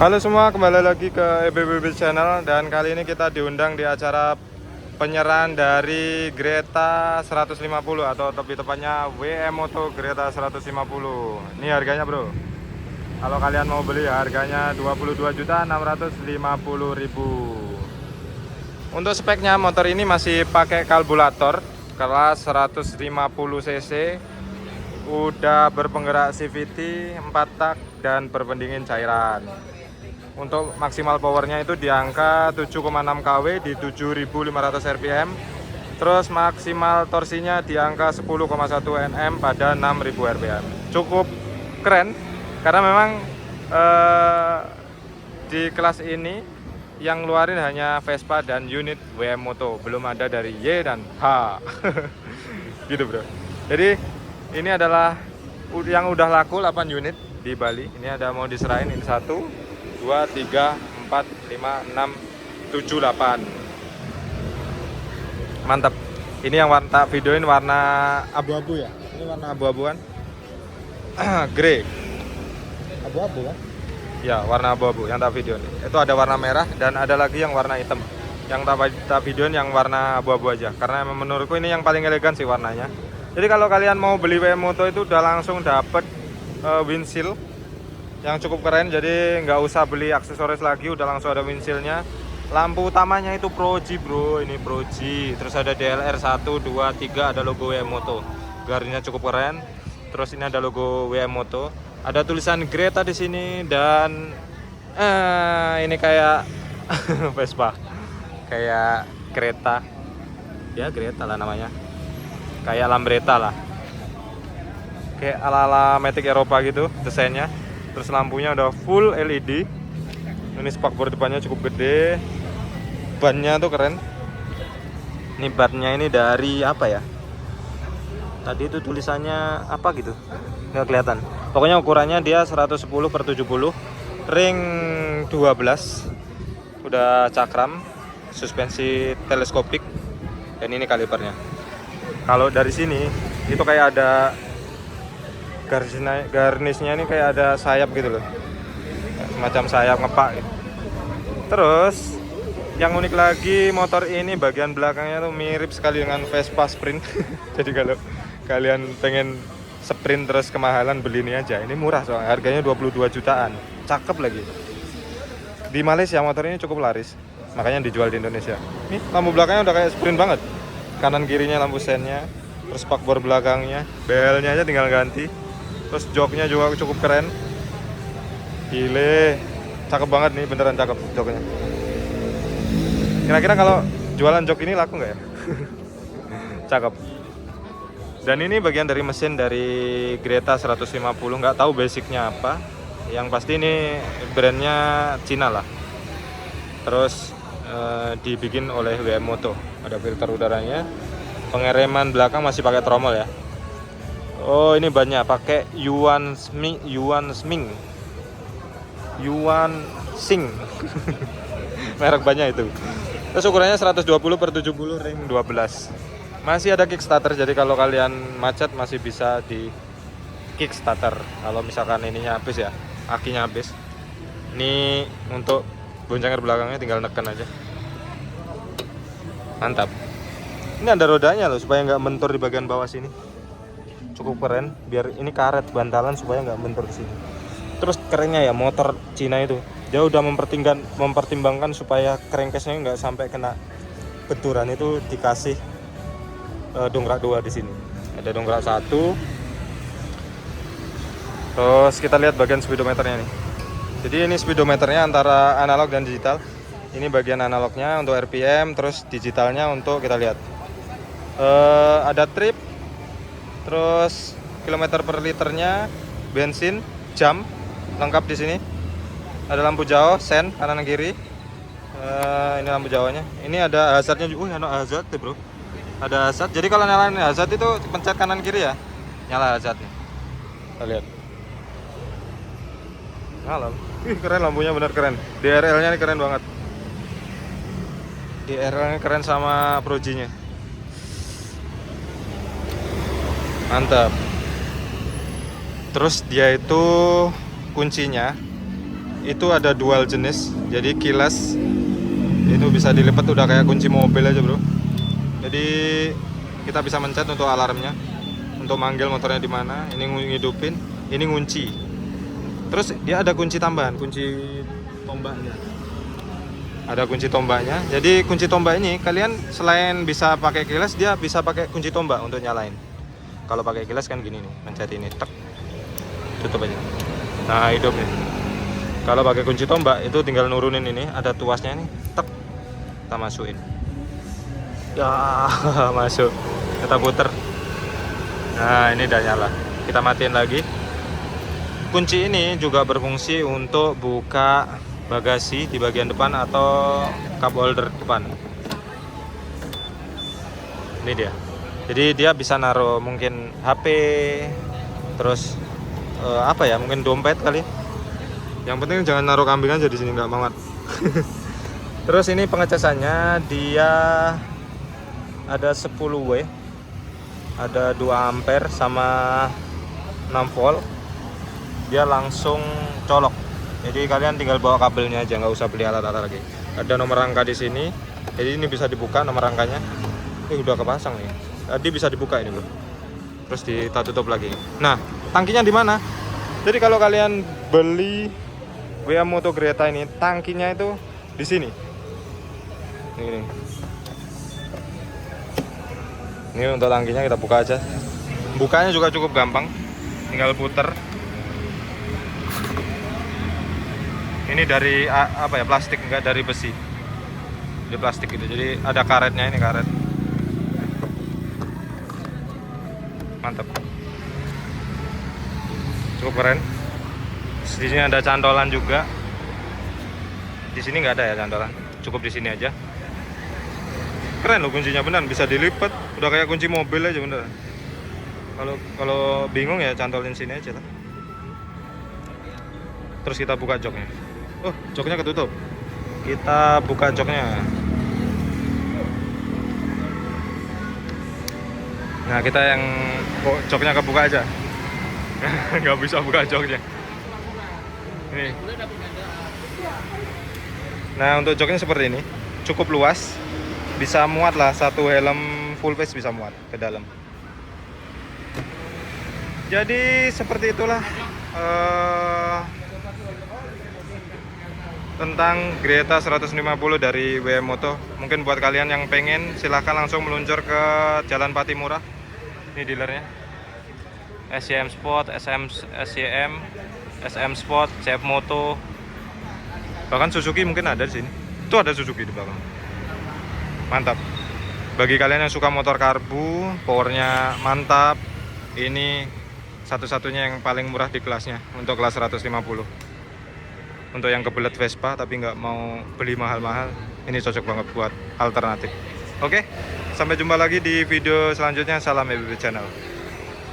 Halo semua, kembali lagi ke EBBB Channel. Dan kali ini kita diundang di acara penyerahan dari Greta 150 atau lebih tepatnya WM Moto Greta 150. Ini harganya bro, kalau kalian mau beli harganya 22.650.000. Untuk speknya motor ini masih pakai karburator kelas 150 cc, udah berpenggerak CVT 4 tak dan berpendingin cairan. Untuk maksimal powernya itu di angka 7,6 kW di 7.500 rpm. Terus maksimal torsinya di angka 10,1 Nm pada 6.000 rpm. Cukup keren karena memang di kelas ini yang ngeluarin hanya Vespa dan unit WM Moto, belum ada dari Y dan H. Gitu bro. Jadi ini adalah yang udah laku 8 unit di Bali. Ini ada mau diserahin, ini 1 2, 3, 4, 5, 6, 7, 8. Mantap. Ini yang warna videoin warna abu-abu ya. Ini warna abu-abu kan? Grey. Abu-abu kan? Ya, warna abu-abu yang tak video nih. Itu ada warna merah dan ada lagi yang warna hitam. Yang tak videoin yang warna abu-abu aja. Karena menurutku ini yang paling elegan sih warnanya. Jadi kalau kalian mau beli WM Moto itu udah langsung dapet windshield yang cukup keren, jadi nggak usah beli aksesoris lagi, udah langsung ada windshieldnya. Lampu utamanya itu Proji bro, ini Proji. Terus ada DLR 1, 2, 3, ada logo WM Moto. Garninya cukup keren. Terus ini ada logo WM Moto. Ada tulisan Greta di sini dan ini kayak Vespa, kayak kereta. Ya Greta lah namanya. Kayak Lambretta lah. Kayak ala-ala Matic Eropa gitu desainnya. Terus lampunya udah full LED. Ini spakbor depannya cukup gede. Bannya tuh keren. Ini bannya ini dari apa ya? Tadi itu tulisannya apa gitu, nggak kelihatan. Pokoknya ukurannya dia 110/70, ring 12. Udah cakram, suspensi teleskopik. Dan ini kalipernya. Kalau dari sini itu kayak ada garnisnya, ini kayak ada sayap gitu loh, semacam sayap ngepak gitu. Terus yang unik lagi motor ini bagian belakangnya tuh mirip sekali dengan Vespa Sprint. Jadi kalau kalian pengen sprint terus kemahalan, beli ini aja. Ini murah soalnya, harganya 22 jutaan. Cakep lagi. Di Malaysia motor ini cukup laris, makanya dijual di Indonesia. Nih lampu belakangnya udah kayak sprint banget. Kanan kirinya lampu sennya. Terus spakbor belakangnya, belnya aja tinggal ganti. Terus joknya juga cukup keren. Gile, cakep banget nih, beneran cakep joknya. Kira-kira kalau jualan jok ini laku nggak ya? Cakep. Dan ini bagian dari mesin dari Greta 150. Nggak tahu basicnya apa. Yang pasti ini brandnya Cina lah. Terus dibikin oleh WM Moto. Ada filter udaranya. Pengereman belakang masih pakai tromol ya. Oh, ini bannya pakai Yuan Sing. Merek bannya itu. Terus ukurannya 120/70 ring 12. Masih ada kickstarter, jadi kalau kalian macet masih bisa di kickstarter. Kalau misalkan ininya habis ya, akinya habis. Ini untuk boncengan belakangnya tinggal neken aja. Mantap. Ini ada rodanya loh supaya nggak mentor di bagian bawah sini. Cukup keren, biar ini karet bantalan supaya nggak bentur ke sini. Terus kerennya ya, motor Cina itu dia udah mempertimbangkan supaya crankcase-nya nggak sampai kena benturan, itu dikasih dongkrak 2 di sini. Ada dongkrak 1. Terus kita lihat bagian speedometernya nih. Jadi ini speedometernya antara analog dan digital. Ini bagian analognya untuk RPM, terus digitalnya untuk kita lihat. Ada trip. Terus kilometer per liternya, bensin, jam, lengkap di sini. Ada lampu jauh, sen kanan kiri. Ini lampu jauhnya. Ini ada hazardnya juga. Ada hazard deh bro. Ada hazard. Jadi kalau nyalain hazard itu pencet kanan kiri ya, nyala hazardnya. Kita lihat. Nyala. Keren lampunya, bener keren. DRL-nya ini keren banget. DRL-nya keren sama Proji-nya. Mantap. Terus dia itu kuncinya itu ada dual jenis. Jadi keyless itu bisa dilipat, udah kayak kunci mobil aja bro. Jadi kita bisa mencet untuk alarmnya, untuk manggil motornya di mana. Ini ngidupin, ini ngunci. Terus dia ada kunci tambahan, kunci tombaknya. Ada kunci tombaknya. Jadi kunci tombak ini kalian selain bisa pakai keyless, dia bisa pakai kunci tombak untuk nyalain. Kalau pakai keyless kan gini nih, mencet ini, tek, tutup aja. Nah hidup nih. Kalau pakai kunci tombak itu tinggal nurunin ini, ada tuasnya nih, tek, kita masukin. Ya masuk, kita puter. Nah ini udah nyala. Kita matiin lagi. Kunci ini juga berfungsi untuk buka bagasi di bagian depan atau cup holder depan. Ini dia. Jadi dia bisa naruh mungkin HP, terus apa ya, mungkin dompet kali. Yang penting jangan naruh kambing aja di sini, nggak muat. Terus ini pengecasannya dia ada 10W, ada 2 ampere sama 6 volt. Dia langsung colok. Jadi kalian tinggal bawa kabelnya aja, nggak usah beli alat-alat lagi. Ada nomor rangka di sini. Jadi ini bisa dibuka nomor rangkanya. Ini udah kepasang nih. Tadi bisa dibuka ini bro. Terus kita tutup lagi. Nah, tangkinya di mana? Jadi kalau kalian beli WM Moto Greta ini, tangkinya itu di sini. Ini. Ini untuk tangkinya, kita buka aja. Bukanya juga cukup gampang. Tinggal puter. Ini dari apa ya, plastik, enggak dari besi. Di plastik gitu. Jadi ada karetnya, ini karet. Mantap. Cukup keren. Di sini ada cantolan juga. Di sini nggak ada ya cantolan. Cukup di sini aja. Keren loh kuncinya, beneran bisa dilipat. Udah kayak kunci mobil aja beneran. Kalau bingung ya cantolin sini aja lah. Terus kita buka joknya. Oh, joknya ketutup. Kita buka joknya. Nah, kita yang joknya kebuka aja. Nggak bisa buka joknya. Ini. Nah, untuk joknya seperti ini. Cukup luas. Bisa muat lah, satu helm full face bisa muat ke dalam. Jadi seperti itulah tentang Greta 150 dari WM Moto. Mungkin buat kalian yang pengen, silahkan langsung meluncur ke Jalan Patimura. Ini dealernya. SCM Sport, SCM, SM Sport, CF Moto. Bahkan Suzuki mungkin ada di sini. Itu ada Suzuki di belakang. Mantap. Bagi kalian yang suka motor karbu, powernya mantap, ini satu-satunya yang paling murah di kelasnya untuk kelas 150. Untuk yang kebelet Vespa tapi nggak mau beli mahal-mahal, ini cocok banget buat alternatif. Oke, sampai jumpa lagi di video selanjutnya. Salam EBB Channel.